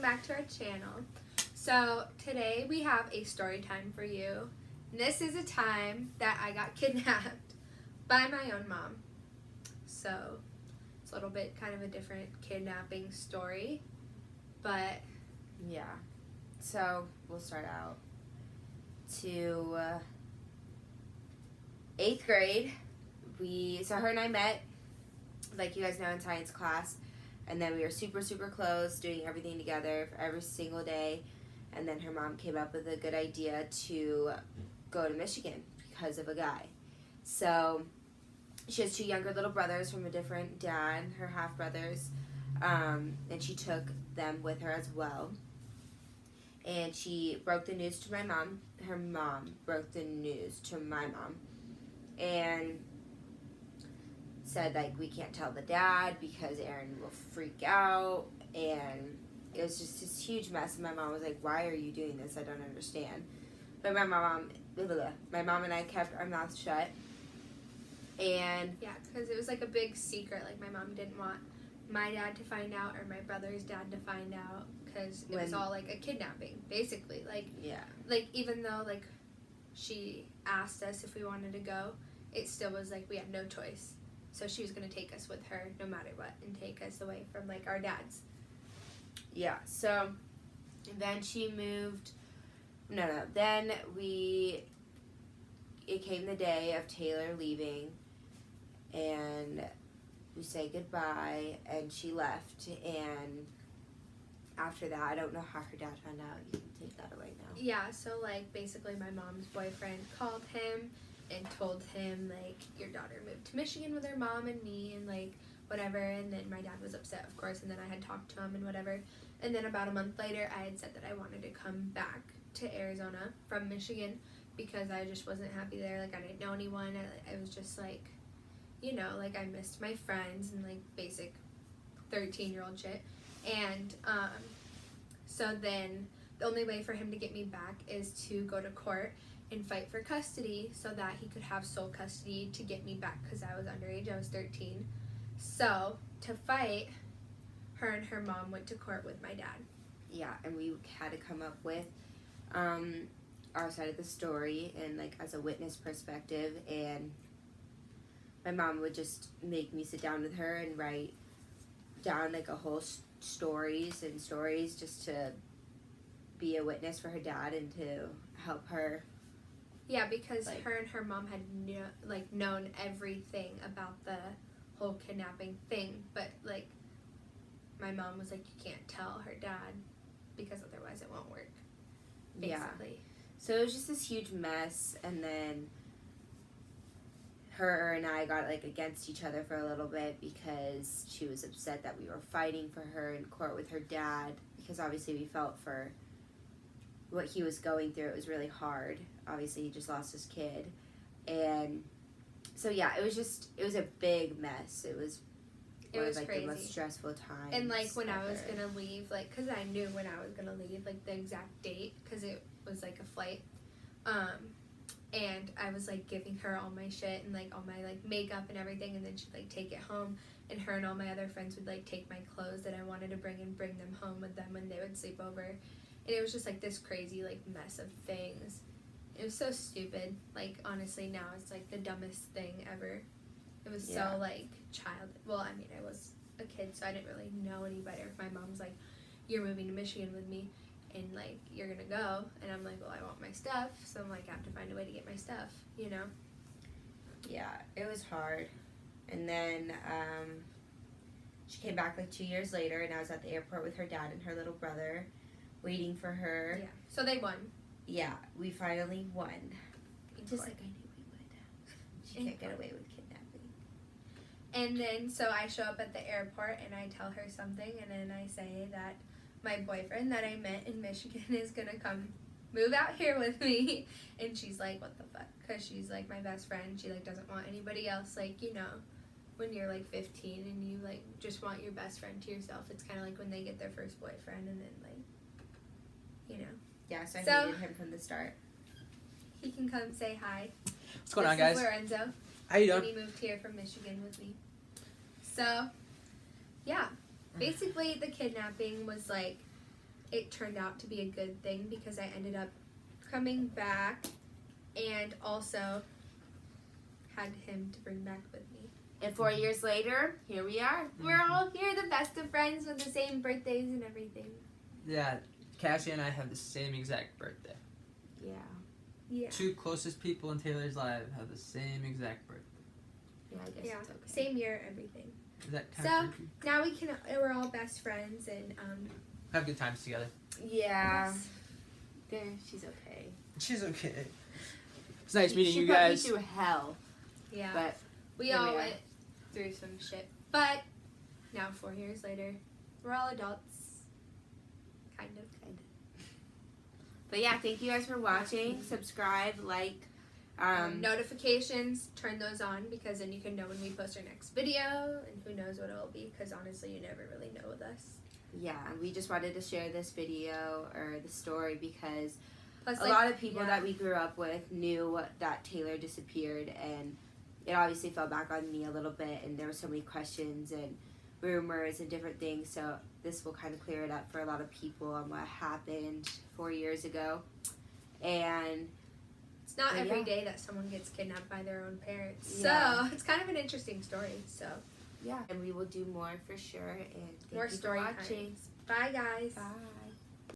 welcome back to our channel. So today we have a story time for you. This is a time that I got kidnapped by my own mom. So it's a little bit kind of a different kidnapping story, but yeah. So we'll start out to 8th grade. So her and I met, like you guys know, in science class. And then we were super, super close, doing everything together for every single day. And then her mom came up with a good idea to go to Michigan because of a guy. So she has 2 younger little brothers from a different dad, her half-brothers. And she took them with her as well. And she broke the news to my mom. Her mom broke the news to my mom. And said, like, we can't tell the dad because Aaron will freak out, and it was just this huge mess. And my mom was like, why are you doing this? I don't understand. But my mom and I kept our mouths shut. And yeah, because it was like a big secret. Like, my mom didn't want my dad to find out or my brother's dad to find out, because it was all like a kidnapping, basically. Like, yeah, like, even though like she asked us if we wanted to go, it still was like we had no choice. So she was going to take us with her no matter what and take us away from, like, our dads. Yeah, so then she moved. Then it came the day of Taylor leaving, and we say goodbye, and she left. And after that, I don't know how her dad found out. You can take that away now. Yeah, so, like, basically my mom's boyfriend called him and told him, like, your daughter moved to Michigan with her mom and me and, like, whatever. And then my dad was upset, of course, and then I had talked to him and whatever. And then about a month later, I had said that I wanted to come back to Arizona from Michigan because I just wasn't happy there. Like, I didn't know anyone. I was just, like, you know, like, I missed my friends and, like, basic 13-year-old shit. And so then the only way for him to get me back is to go to court and fight for custody so that he could have sole custody to get me back, because I was underage. I was 13. So to fight, her and her mom went to court with my dad. Yeah, and we had to come up with our side of the story and, like, as a witness perspective. And my mom would just make me sit down with her and write down, like, a whole stories just to be a witness for her dad and to help her. Yeah, because, like, her and her mom had known everything about the whole kidnapping thing, but, like, my mom was like, you can't tell her dad because otherwise it won't work, basically. Yeah. So it was just this huge mess, and then her and I got, like, against each other for a little bit because she was upset that we were fighting for her in court with her dad, because obviously we felt for what he was going through. It was really hard. Obviously, he just lost his kid. And so, yeah, it was a big mess. It was like crazy. The most stressful times. And, like, when ever. I was going to leave, like, because I knew when I was going to leave, like, the exact date, because it was, like, a flight. And I was, like, giving her all my shit and, like, all my, like, makeup and everything, and then she'd, like, take it home. And her and all my other friends would, like, take my clothes that I wanted to bring and bring them home with them when they would sleep over. And it was just, like, this crazy, like, mess of things. It was so stupid. Like, honestly, now it's, like, the dumbest thing ever. It was so, like, well, I mean, I was a kid, so I didn't really know any better. If my mom's like, you're moving to Michigan with me, and, like, you're gonna go, and I'm like, well, I want my stuff, so I'm like, I have to find a way to get my stuff, you know? Yeah, it was hard. And then she came back, like, 2 years later, and I was at the airport with her dad and her little brother, waiting for her. Yeah, so they won. Yeah, we finally won. Just court. like I knew we would. She can't get away with kidnapping. And then, so I show up at the airport, and I tell her something, and then I say that my boyfriend that I met in Michigan is gonna come move out here with me. And she's like, what the fuck? Because she's, like, my best friend. She, like, doesn't want anybody else. Like, you know, when you're, like, 15 and you, like, just want your best friend to yourself. It's kind of like when they get their first boyfriend, and then, like, you know. Yeah, so I hated him from the start. He can come say hi. What's going on, guys? This is Lorenzo. How you And doing? he moved here from Michigan with me. So, yeah. Basically, the kidnapping was, like, it turned out to be a good thing because I ended up coming back and also had him to bring back with me. And 4 years later, here we are. We're all here, the best of friends with the same birthdays and everything. Yeah, Cassie and I have the same exact birthday. Yeah. Yeah. 2 closest people in Taylor's life have the same exact birthday. Yeah, I guess Yeah. it's okay. Same year, everything. Is that kind So- of creepy? Now we're all best friends and Have good times together. Yeah. yes. There, she's okay. She's okay. It's nice meeting she you put guys. me through hell, Yeah. but We here all we are. went through some shit. But now 4 years later, we're all adults. Kind of. But yeah, thank you guys for watching. Subscribe, like, Notifications, turn those on because then you can know when we post our next video and who knows what it'll be because honestly you never really know with us. yeah. We just wanted to share this video or the story because Plus, a lot of people that we grew up with knew that Taylor disappeared, and it obviously fell back on me a little bit, and there were so many questions and rumors and different things, so this will kind of clear it up for a lot of people on what happened 4 years ago. And it's not But every yeah. day that someone gets kidnapped by their own parents. Yeah. So it's kind of an interesting story. So yeah, and we will do more for sure, and thank more you story for watching. times. Bye guys. Bye.